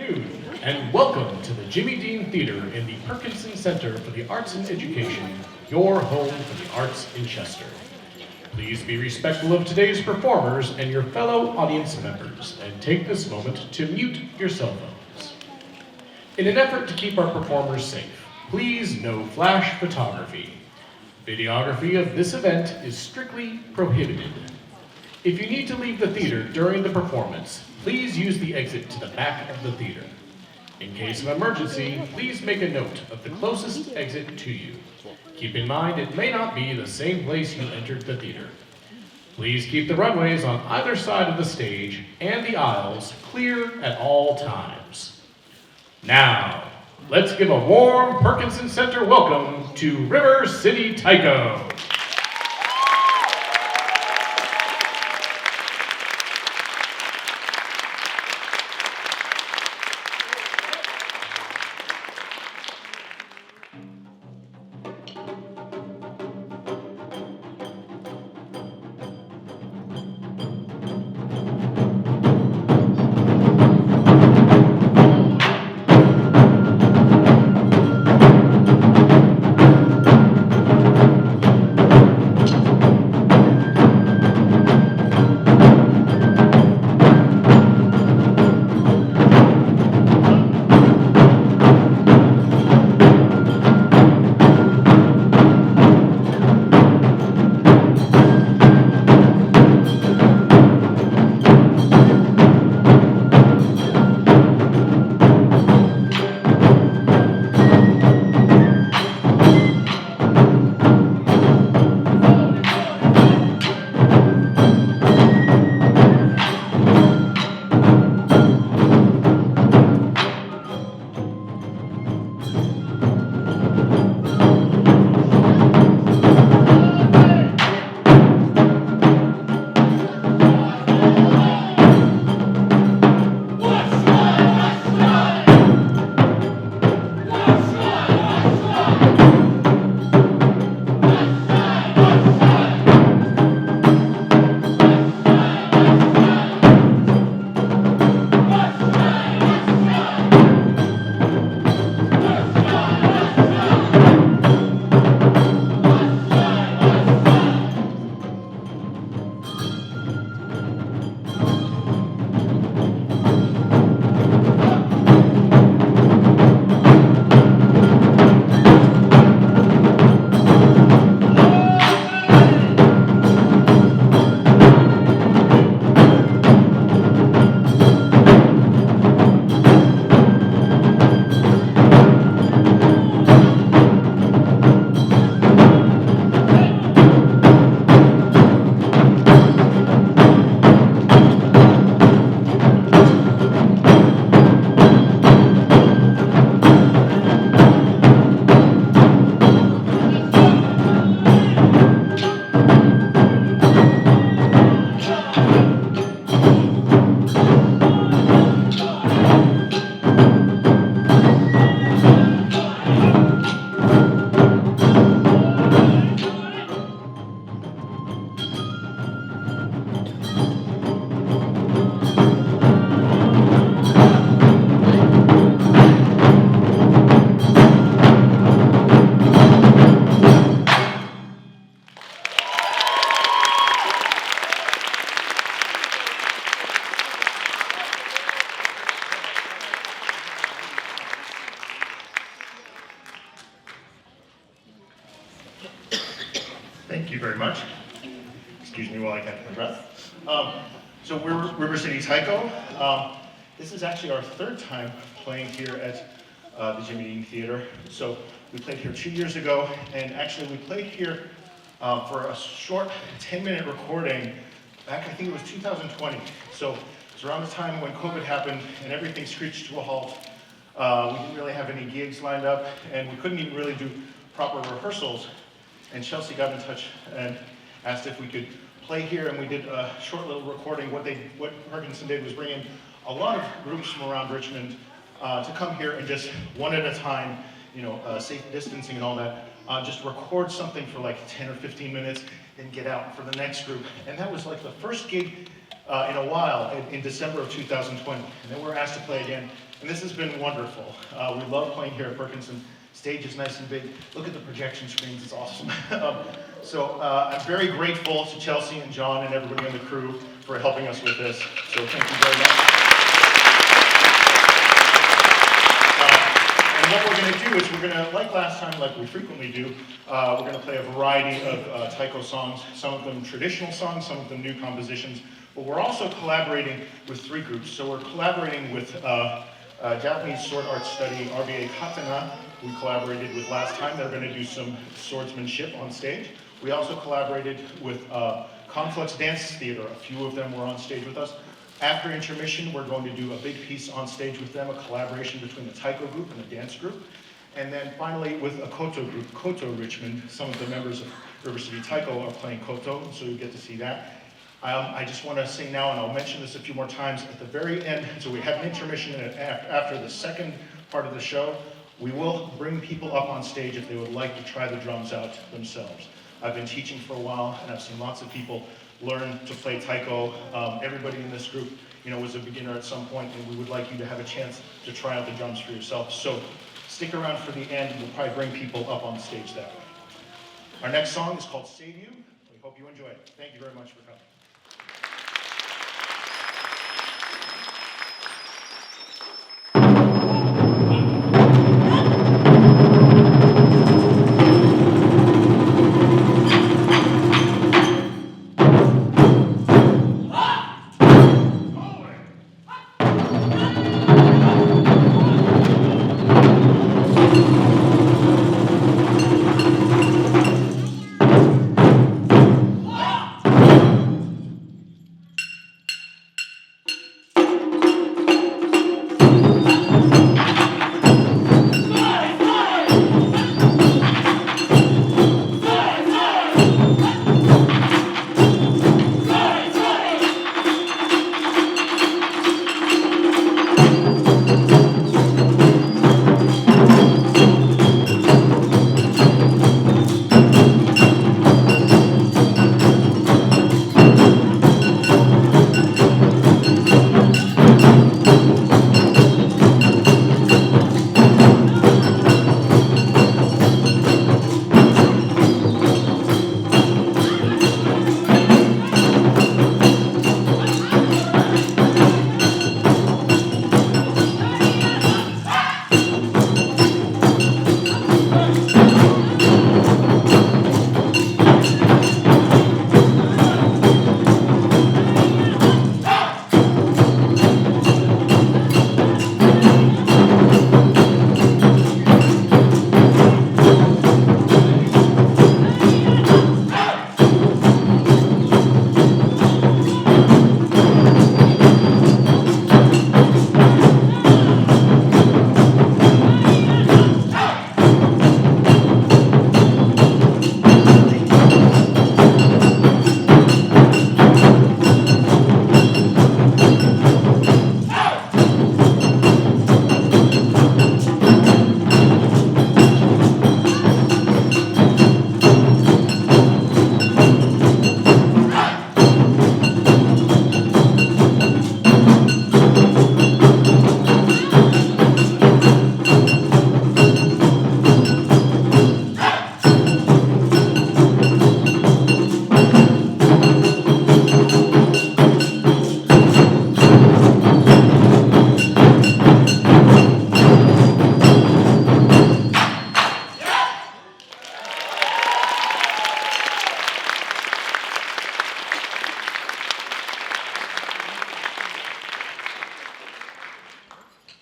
afternoon, and welcome to the Jimmy Dean Theater in the Perkinson Center for the Arts and Education, your home for the arts in Chester. Please be respectful of today's performers and your fellow audience members, and take this moment to mute your cell phones. In an effort to keep our performers safe, please no flash photography. Videography of this event is strictly prohibited. If you need to leave the theater during the performance, please use the exit to the back of the theater. In case of emergency, please make a note of the closest exit to you. Keep in mind it may not be the same place you entered the theater. Please keep the runways on either side of the stage and the aisles clear at all times. Now, let's give a warm Perkinson Center welcome to River City Taiko. Thank you very much. Excuse me while I catch my breath. So we're River City Taiko. This is actually our third time playing here at the Jimmy Dean Theater. So we played here 2 years ago, and actually we played here for a short 10-minute recording back, I think it was 2020. So it's around the time when COVID happened and everything screeched to a halt. We didn't really have any gigs lined up, and we couldn't even really do proper rehearsals. And Chelsea got in touch and asked if we could play here, and we did a short little recording. What Perkinson did was bring in a lot of groups from around Richmond to come here and just one at a time, safe distancing and all that, just record something for like 10 or 15 minutes, then get out for the next group. And that was like the first gig in a while, in December of 2020. And then we're asked to play again, and this has been wonderful. We love playing here at Perkinson. Stage is nice and big. Look at the projection screens, it's awesome. So I'm very grateful to Chelsea and John and everybody on the crew for helping us with this. So thank you very much. And what we're going to do is we're going to, like last time, like we frequently do, we're going to play a variety of Taiko songs, some of them traditional songs, some of them new compositions, but we're also collaborating with 3 groups. So we're collaborating with Japanese sword art study, RBA KATANA, we collaborated with last time. They're going to do some swordsmanship on stage. We also collaborated with Conflux Dance Theater. A few of them were on stage with us. After intermission, we're going to do a big piece on stage with them, a collaboration between the Taiko group and the dance group. And then finally, with a Koto group, Koto Richmond, some of the members of River City Taiko are playing Koto, so you get to see that. I just want to say now, and I'll mention this a few more times, at the very end, so we have an intermission, and after the second part of the show, we will bring people up on stage if they would like to try the drums out themselves. I've been teaching for a while, and I've seen lots of people learn to play Taiko. Everybody in this group, was a beginner at some point, and we would like you to have a chance to try out the drums for yourself. So stick around for the end, and we'll probably bring people up on stage that way. Our next song is called Save You. We hope you enjoy it. Thank you very much for coming.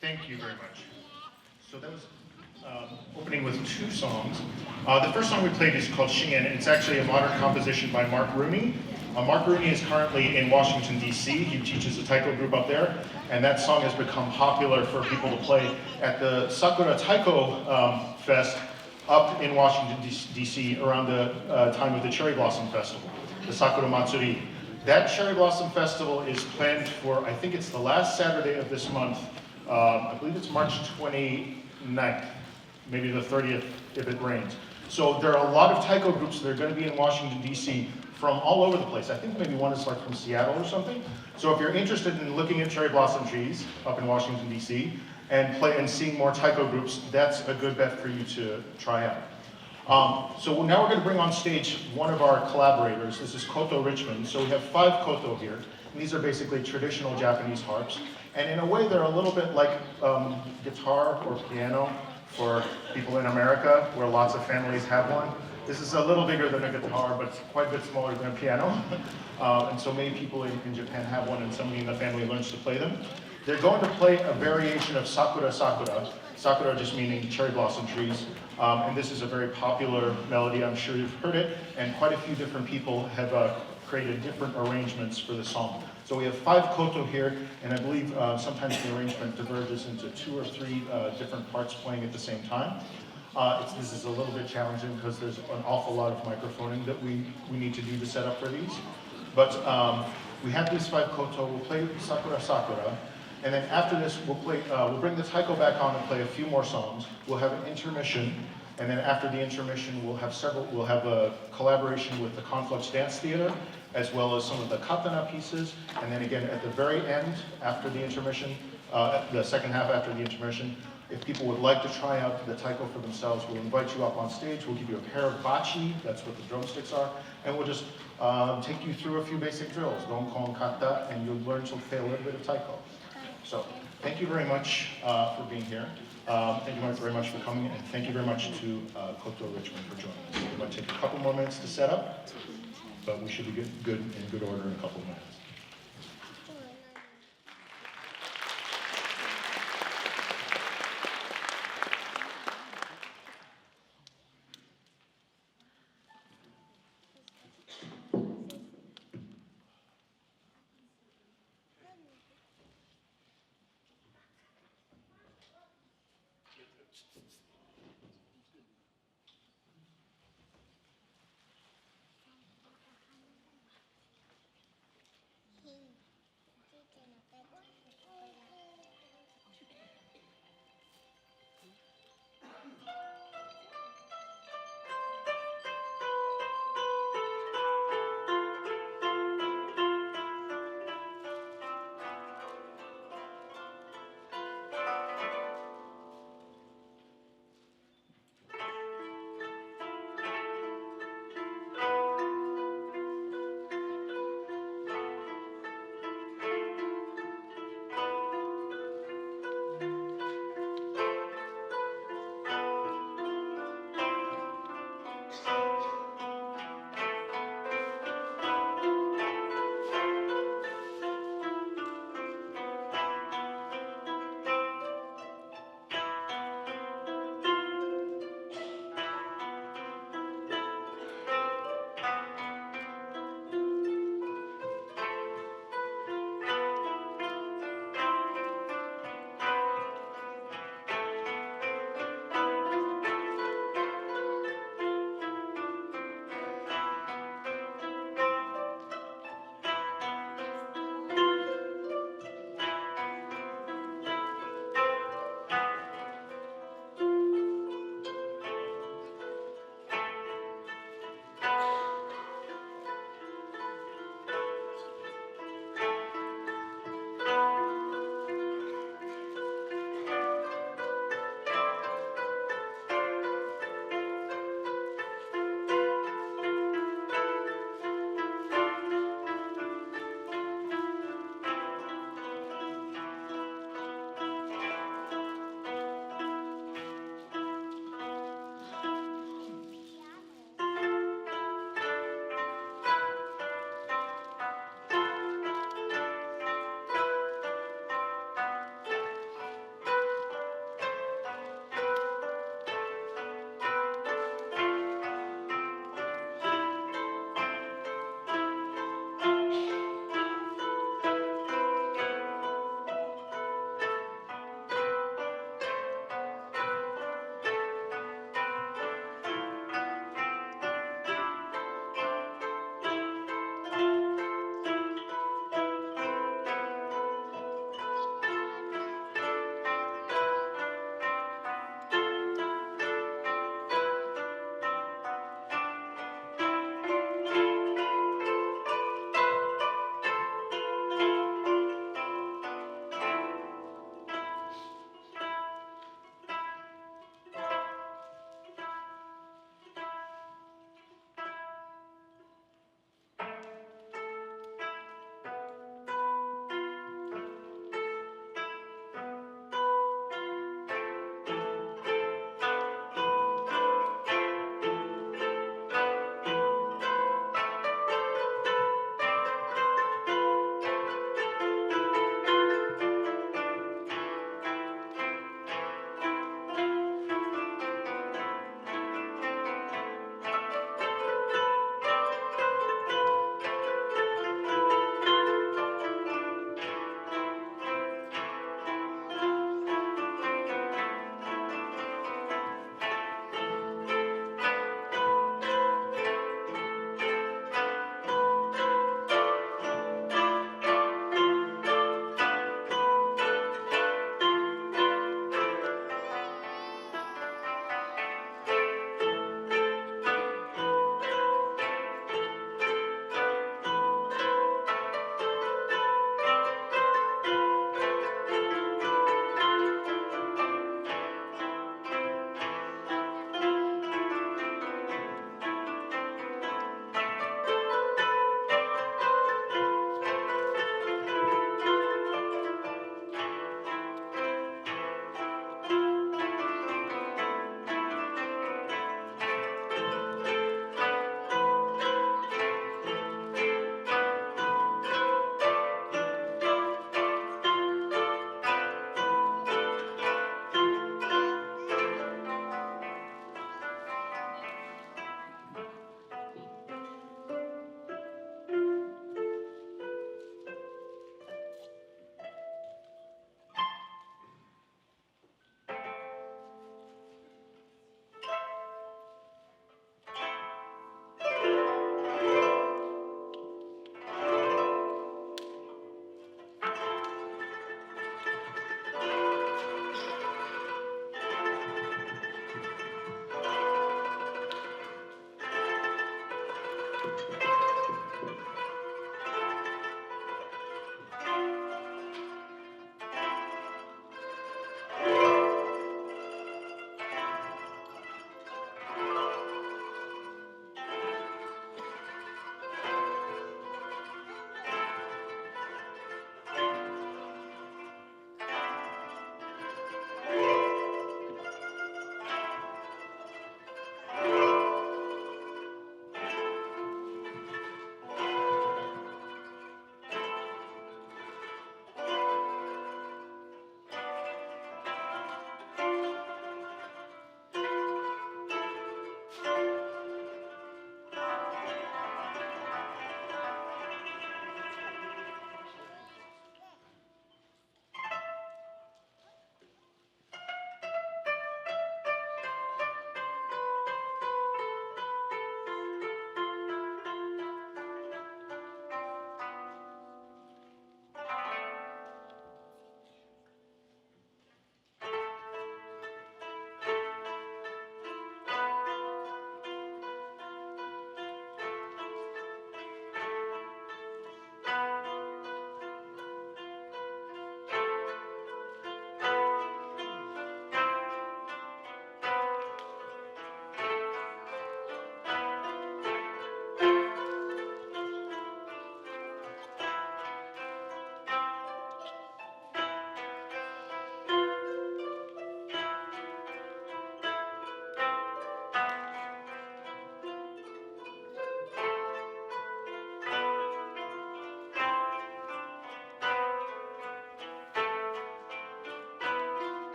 Thank you very much. So that was opening with 2 songs. The first song we played is called Shingen. It's actually a modern composition by Mark Rooney. Mark Rooney is currently in Washington, D.C. He teaches a Taiko group up there, and that song has become popular for people to play at the Sakura Taiko Fest up in Washington, D.C. around the time of the Cherry Blossom Festival, the Sakura Matsuri. That Cherry Blossom Festival is planned for, I think it's the last Saturday of this month. I believe it's March 29th, maybe the 30th if it rains. So there are a lot of Taiko groups that are going to be in Washington, D.C. from all over the place. I think maybe one is like from Seattle or something. So if you're interested in looking at cherry blossom trees up in Washington, D.C., and seeing more Taiko groups, that's a good bet for you to try out. So now we're going to bring on stage one of our collaborators. This is Koto Richmond. So we have 5 koto here. And these are basically traditional Japanese harps. And in a way, they're a little bit like guitar or piano for people in America, where lots of families have one. This is a little bigger than a guitar, but it's quite a bit smaller than a piano. And so many people in Japan have one, and somebody in the family learns to play them. They're going to play a variation of Sakura Sakura. Sakura just meaning cherry blossom trees. And this is a very popular melody. I'm sure you've heard it. And quite a few different people have created different arrangements for the song. So we have 5 koto here, and I believe sometimes the arrangement diverges into 2 or 3 different parts playing at the same time. This is a little bit challenging because there's an awful lot of microphoning that we need to do to set up for these. But we have these 5 koto. We'll play Sakura Sakura. And then after this, we'll bring the taiko back on and play a few more songs. We'll have an intermission, and then after the intermission, we'll have a collaboration with the Conflux Dance Theater, as well as some of the KATANA pieces. And then again, at the very end, after the intermission, the second half after the intermission, if people would like to try out the taiko for themselves, we'll invite you up on stage. We'll give you a pair of bachi, that's what the drumsticks are, and we'll just take you through a few basic drills, donkon, kata, and you'll learn to play a little bit of taiko. So, thank you very much for being here. Thank you very much for coming, and thank you very much to Koto Richmond for joining us. We're going to take a couple more minutes to set up, but we should be in good order in a couple of minutes.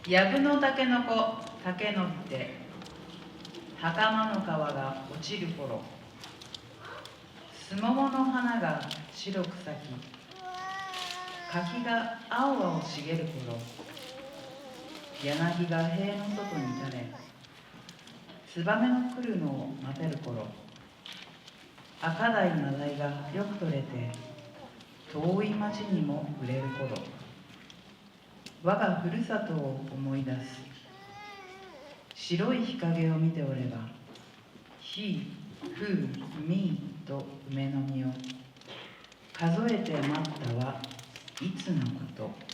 やぶのたけのこ竹のって袴の皮が落ちる頃、すももの花が白く咲き、柿が青々茂る頃、柳が塀の外に垂れ、ツバメの来るのを待てる頃、赤鯛マダイがよく取れて遠い町にも売れる頃、我がふるさとを思い出す。白い日陰を見ておれば、ひ、ふ、みと梅の実を数えて待ったはいつのこと。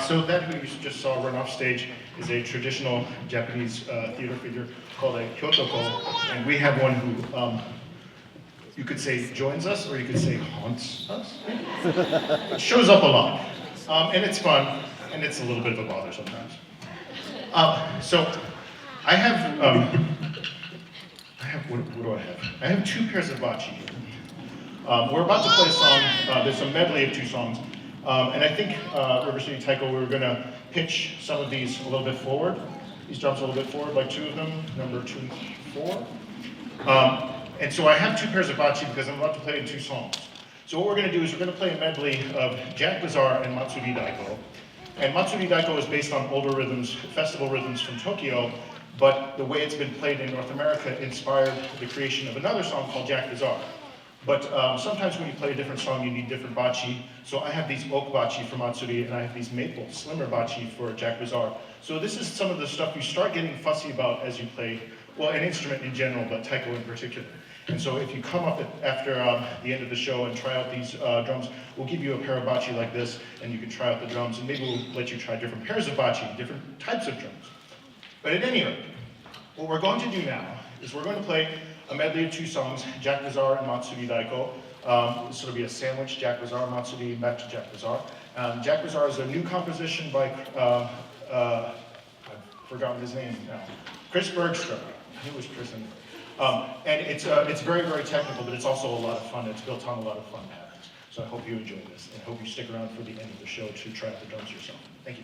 So that who you just saw run off stage is a traditional Japanese theater figure called a Kyotoko, and we have one who you could say joins us, or you could say haunts us. It shows up a lot, and it's fun, and it's a little bit of a bother sometimes. So I have what do I have? I have 2 pairs of bachi here. We're about to play a song. There's a medley of 2 songs. And I think, River City Taiko, we were going to pitch some of these a little bit forward. These drums a little bit forward, like 2 of them, number 2 and 4. And so I have 2 pairs of bachi because I'm about to play in 2 songs. So what we're going to do is we're going to play a medley of Jack Bazaar and Matsuri Daiko. And Matsuri Daiko is based on older rhythms, festival rhythms from Tokyo, but the way it's been played in North America inspired the creation of another song called Jack Bazaar. But sometimes when you play a different song, you need different bachi. So I have these oak bachi for Matsuri, and I have these maple, slimmer bachi for Jack Bazaar. So this is some of the stuff you start getting fussy about as you play, well, an instrument in general, but taiko in particular. And so if you come up after the end of the show and try out these drums, we'll give you a pair of bachi like this, and you can try out the drums, and maybe we'll let you try different pairs of bachi, different types of drums. But at any rate, what we're going to do now is we're going to play a medley of 2 songs, Jack Bazaar and Matsuri Daiko. This will be a sandwich, Jack Bazaar, Matsuri, back to Jack Bazaar. Jack Bazaar is a new composition by, I've forgotten his name now, Chris Bergstrom. I think it was Chris anyway. And it's very, very technical, but it's also a lot of fun. It's built on a lot of fun patterns. So I hope you enjoy this, and I hope you stick around for the end of the show to try out the drums yourself. Thank you.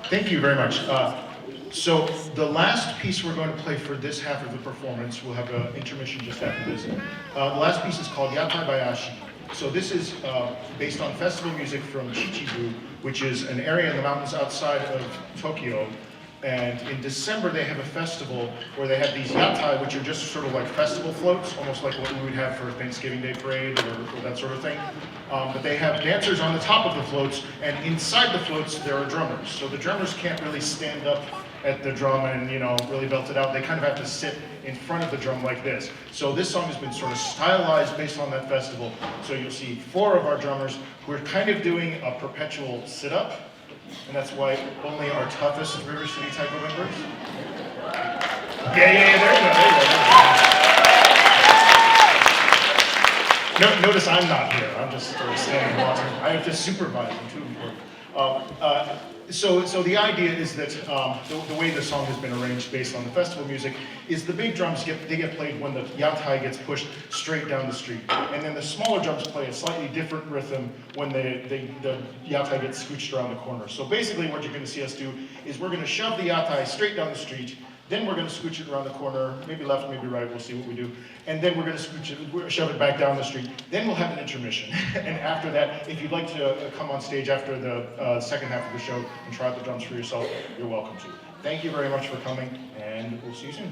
Thank you very much. So the last piece we're going to play for this half of the performance, we'll have an intermission just after this. The last piece is called Yatai Bayashi. So this is based on festival music from Chichibu, which is an area in the mountains outside of Tokyo. And in December, they have a festival where they have these yatai, which are just sort of like festival floats, almost like what we would have for Thanksgiving Day Parade or that sort of thing. But they have dancers on the top of the floats, and inside the floats, there are drummers. So the drummers can't really stand up at the drum and, you know, really belt it out. They kind of have to sit in front of the drum like this. So this song has been sort of stylized based on that festival. So you'll see 4 of our drummers who are kind of doing a perpetual sit-up. And that's why only our toughest River City Taiko members. Yeah, there you go. No, notice I'm not here. I'm just sort of standing watching. I have to supervise them too. So the idea is that the way the song has been arranged based on the festival music is the big drums get played when the yatai gets pushed straight down the street, and then the smaller drums play a slightly different rhythm when the yatai gets scooched around the corner. So basically, what you're going to see us do is we're going to shove the yatai straight down the street. Then we're going to scooch it around the corner, maybe left, maybe right, we'll see what we do. And then we're going to shove it back down the street. Then we'll have an intermission. And after that, if you'd like to come on stage after the second half of the show and try out the drums for yourself, you're welcome to. Thank you very much for coming, and we'll see you soon.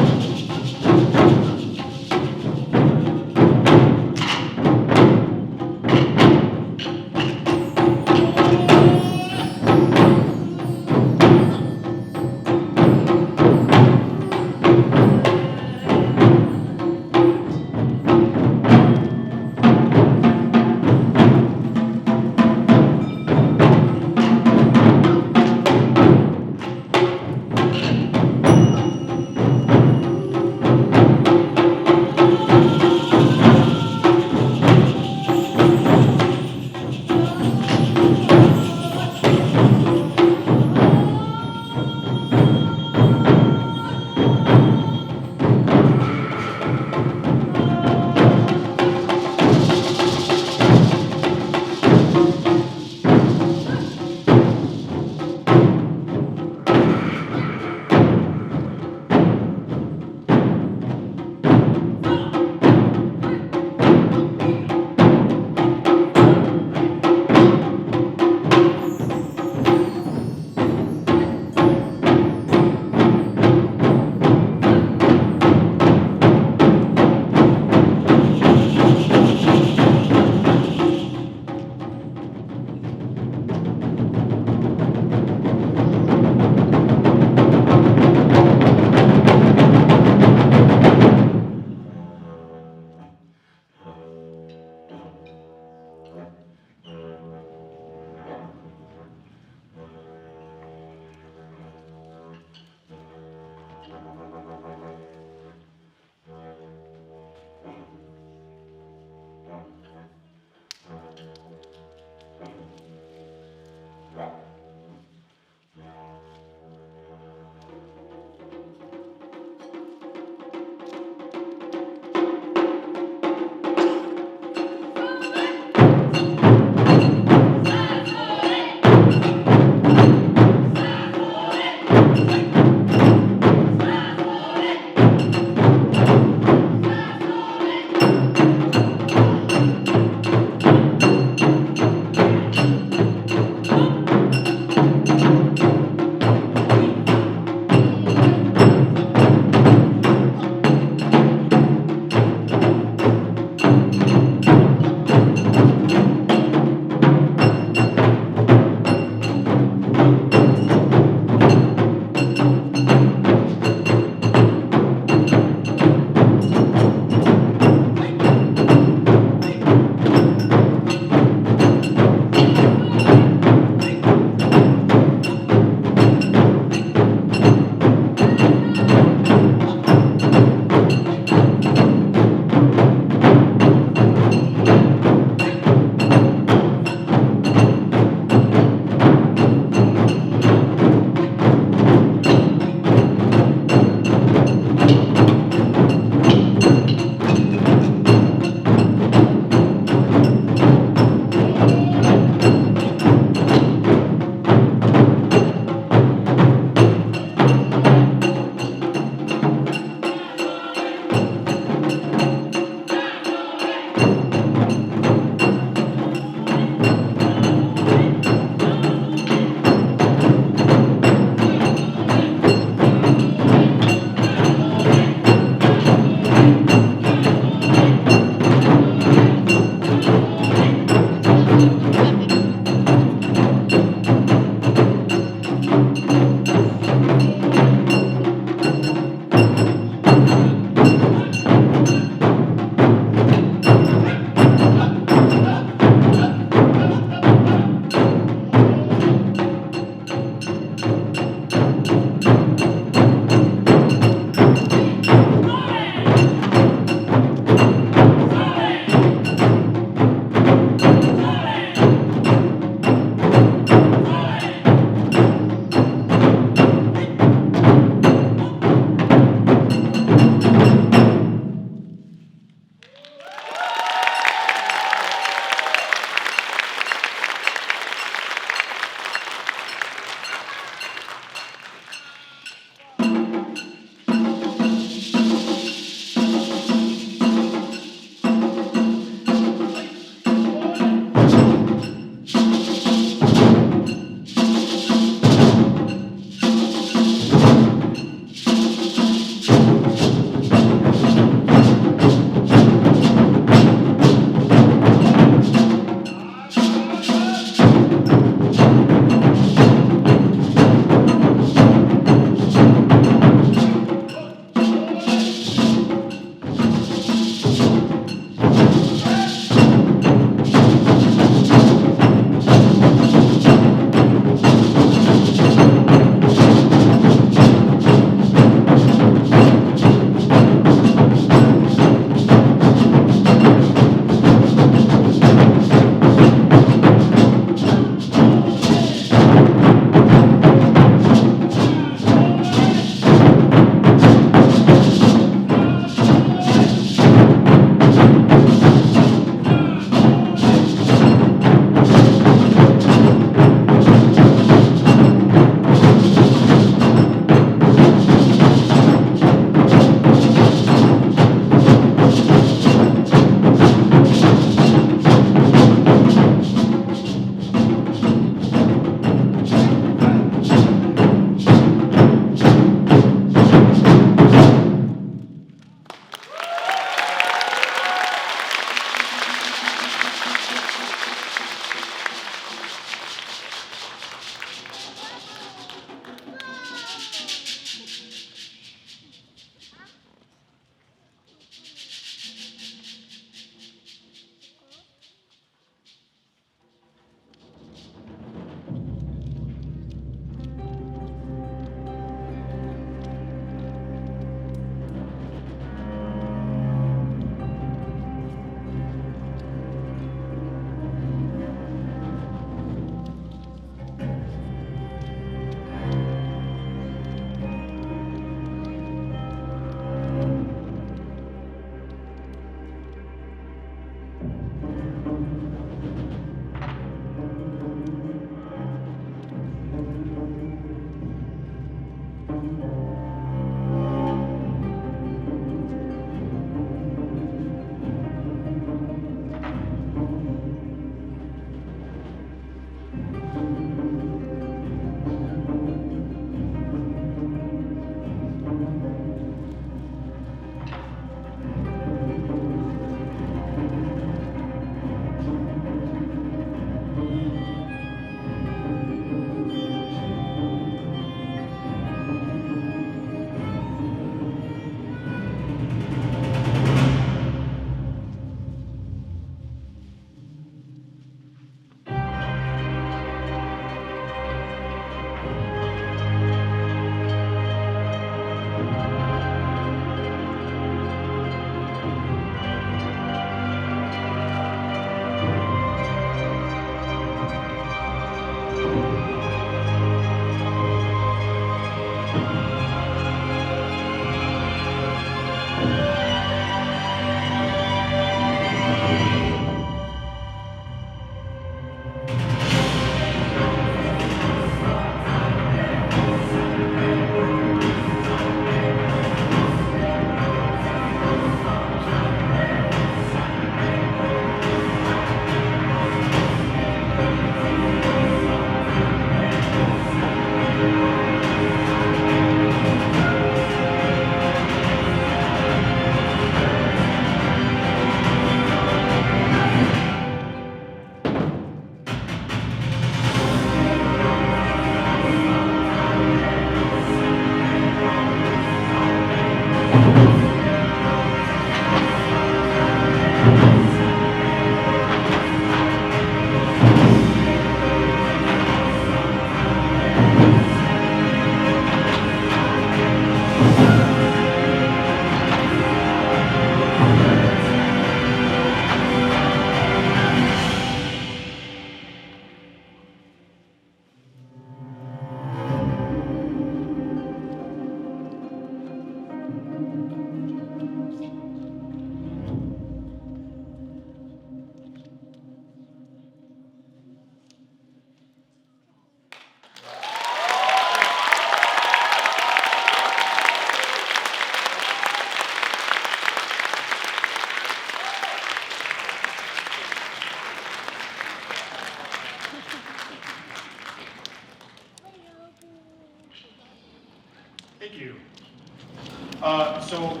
So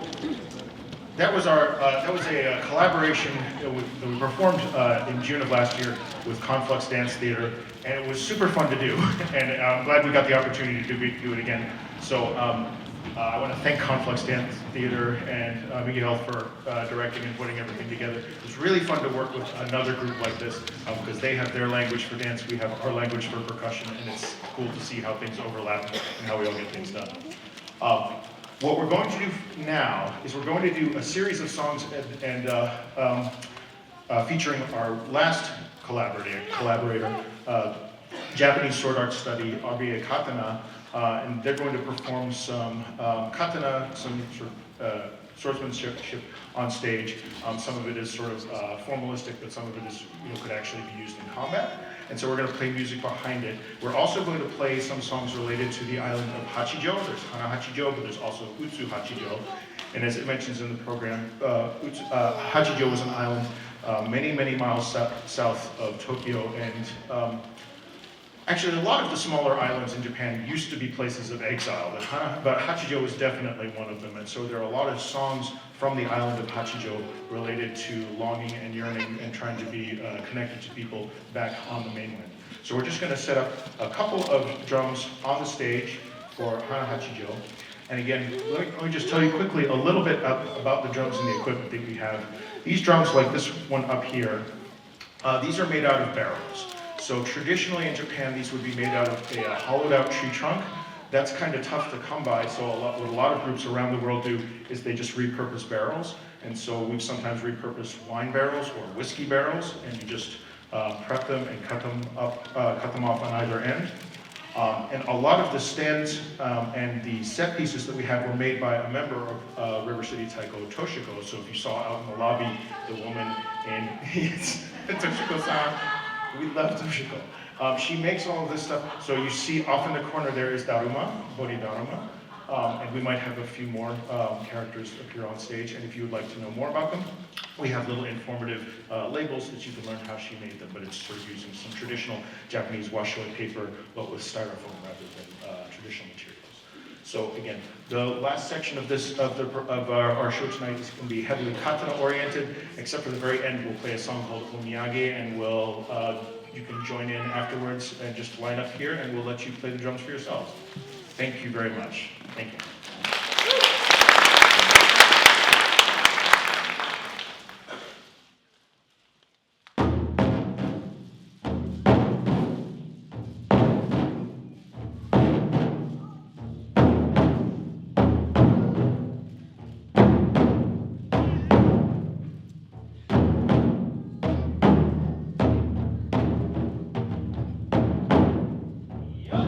that was a collaboration that we performed in June of last year with Conflux Dance Theater, and it was super fun to do. And I'm glad we got the opportunity to do it again. So I want to thank Conflux Dance Theater and Miguel for directing and putting everything together. It was really fun to work with another group like this because they have their language for dance, we have our language for percussion, and it's cool to see how things overlap and how we all get things done. What we're going to do now is we're going to do a series of songs featuring our last collaborator, Japanese sword art study, KATANA, and they're going to perform some katana, some sort of swordsmanship on stage. Some of it is sort of formalistic, but some of it is, could actually be used in combat. And so we're going to play music behind it. We're also going to play some songs related to the island of Hachijo. There's Hana Hachijo, but there's also Utsu Hachijo. And as it mentions in the program, Hachijo was an island many, many miles south of Tokyo. And actually, a lot of the smaller islands in Japan used to be places of exile, but Hachijo was definitely one of them. And so there are a lot of songs from the island of Hachijo related to longing and yearning and trying to be connected to people back on the mainland. So we're just going to set up a couple of drums on the stage for Hana Hachijo. And again, let me just tell you quickly a little bit about the drums and the equipment that we have. These drums, like this one up here, these are made out of barrels. So traditionally in Japan, these would be made out of a hollowed out tree trunk. That's kind of tough to come by, so what a lot of groups around the world do is they just repurpose barrels. And so we've sometimes repurposed wine barrels or whiskey barrels, and you just prep them and cut them off on either end. And a lot of the stands and the set pieces that we have were made by a member of River City Taiko, Toshiko. So if you saw out in the lobby, the woman in Toshiko-san, we love Toshiko. She makes all of this stuff. So you see off in the corner there is Daruma, Bodhi Daruma. And we might have a few more characters appear on stage. And if you would like to know more about them, we have little informative labels that you can learn how she made them. But it's sort of using some traditional Japanese washoi paper, but with styrofoam rather than traditional materials. So again, the last section of this of our show tonight is going to be heavily katana oriented, except for the very end. We'll play a song called Omiyage, and you can join in afterwards and just line up here, and we'll let you play the drums for yourselves. Thank you very much. Thank you. Yeah.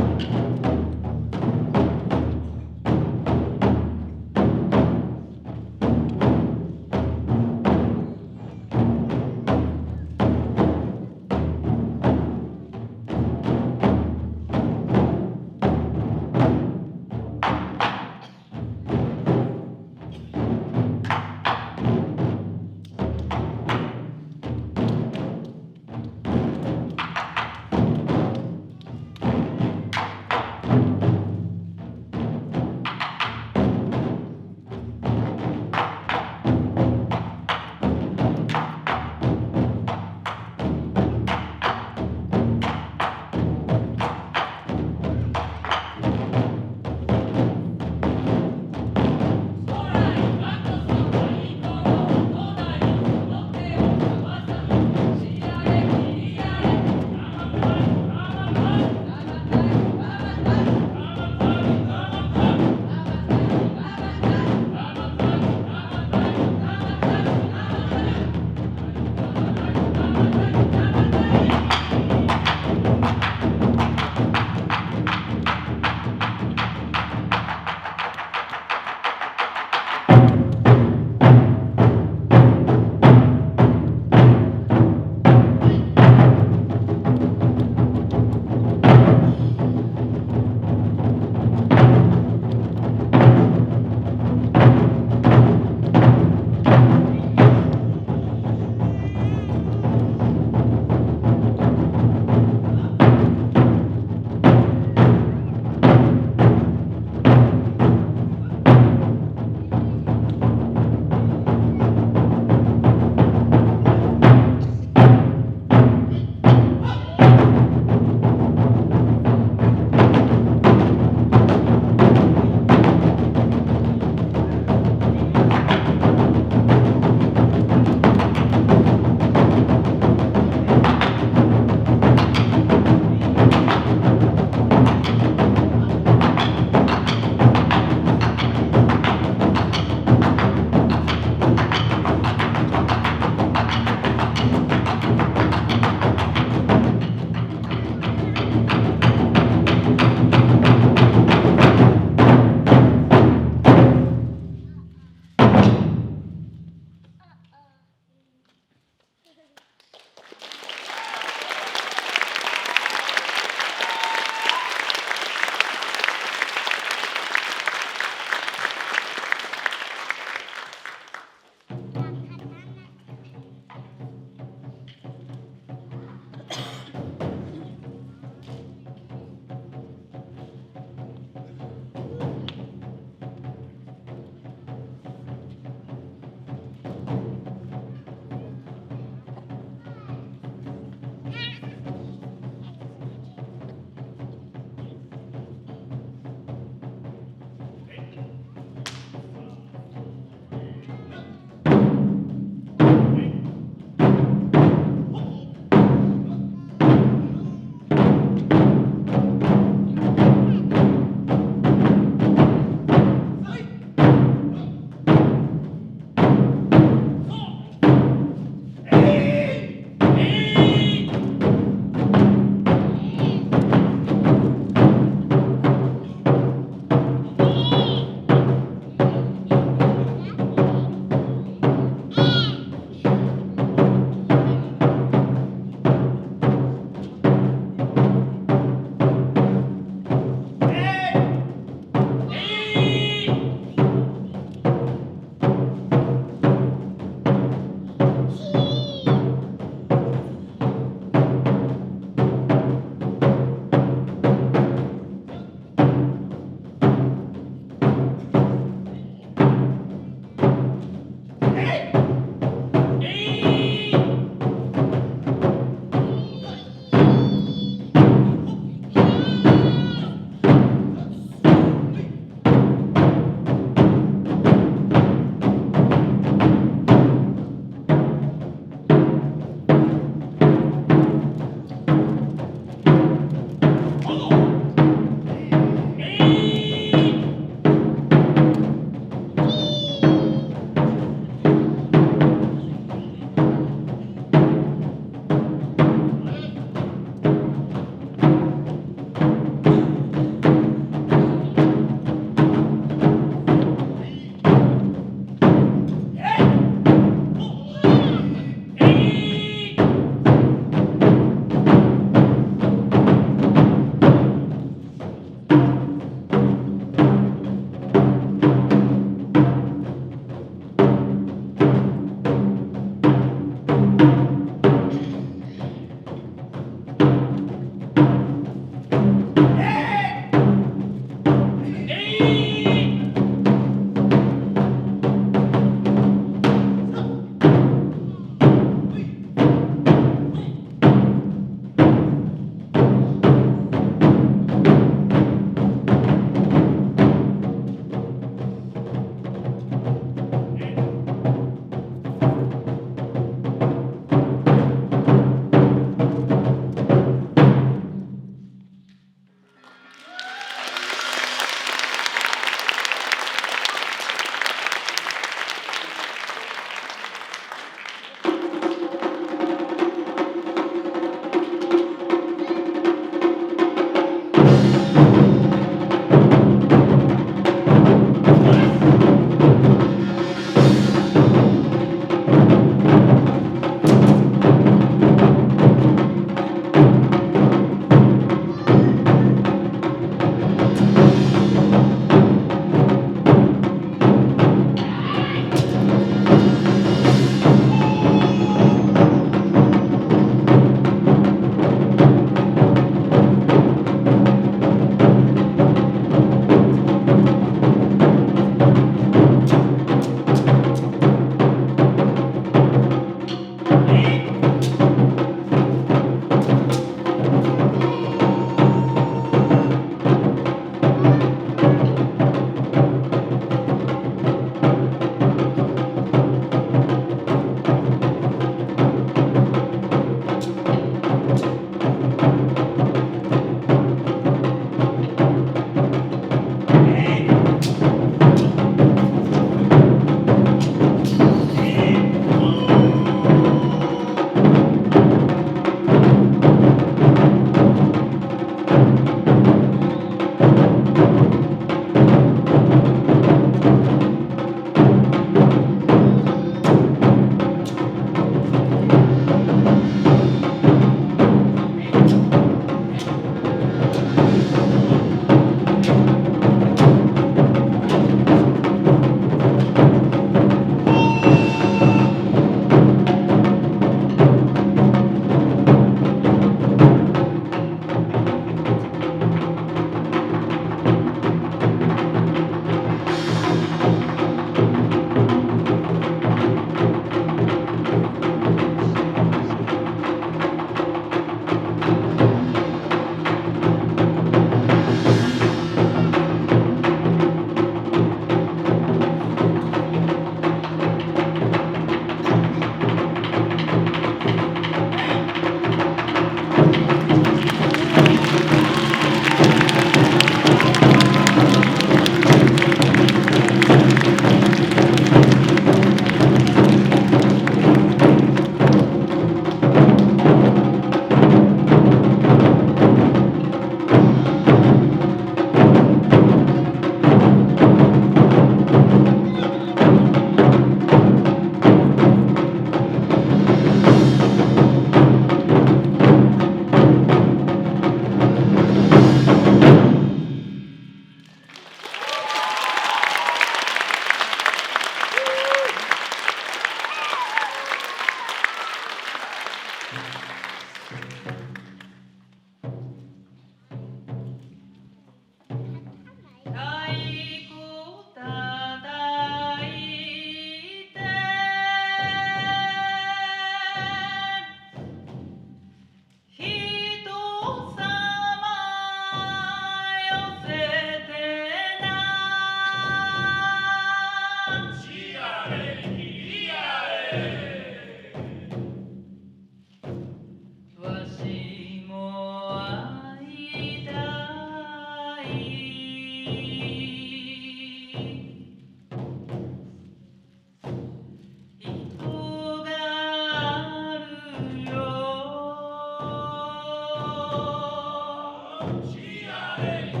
Hey.